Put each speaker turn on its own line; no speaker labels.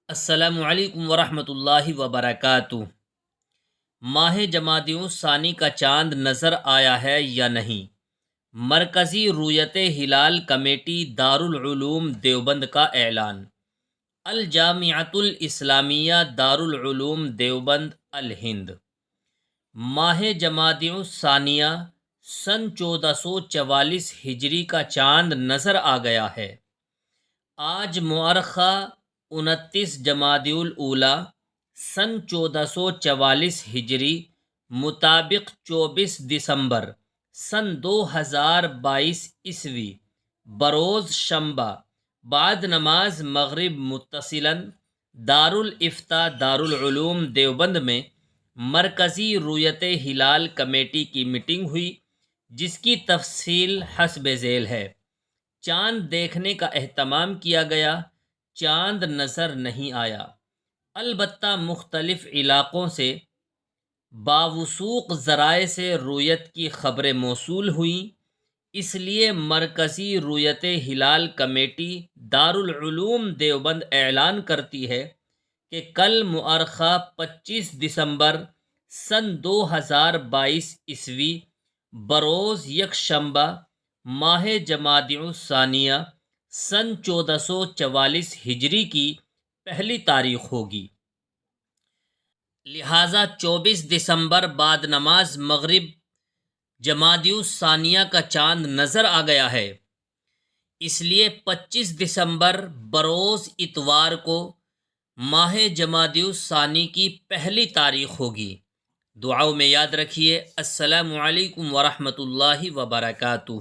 السلام علیکم ورحمۃ اللہ وبرکاتہ۔ ماہ جمادی الثانی کا چاند نظر آیا ہے یا نہیں؟ مرکزی رؤیت ہلال کمیٹی دارالعلوم دیوبند کا اعلان۔ الجامعۃ الاسلامیہ دارالعلوم دیوبند الہند۔ ماہ جمادی الثانیہ سن 1444 ہجری کا چاند نظر آ گیا ہے۔ آج مؤرخہ 29 جمادی الاولیٰ سن 1444 ہجری مطابق 24 دسمبر سن 2022 عیسوی بروز شنبہ بعد نماز مغرب متصلاً دارالافتاء دارالعلوم دیوبند میں مرکزی رؤیت ہلال کمیٹی کی میٹنگ ہوئی، جس کی تفصیل حسب ذیل ہے۔ چاند دیکھنے کا اہتمام کیا گیا، چاند نظر نہیں آیا، البتہ مختلف علاقوں سے باوثوق ذرائع سے رؤیت کی خبریں موصول ہوئیں، اس لیے مرکزی رؤیت ہلال کمیٹی دارالعلوم دیوبند اعلان کرتی ہے کہ کل مؤرخہ 25 دسمبر سن 2022 عیسوی بروز یکشنبہ ماہ جمادی الثانیہ سن 1444 ہجری کی پہلی تاریخ ہوگی، لہٰذا 24 دسمبر بعد نماز مغرب جمادی الثانیہ کا چاند نظر آ گیا ہے، اس لیے 25 دسمبر بروز اتوار کو ماہ جمادی الثانی کی پہلی تاریخ ہوگی۔ دعاؤں میں یاد رکھیے۔ السلام علیکم ورحمۃ اللہ وبرکاتہ۔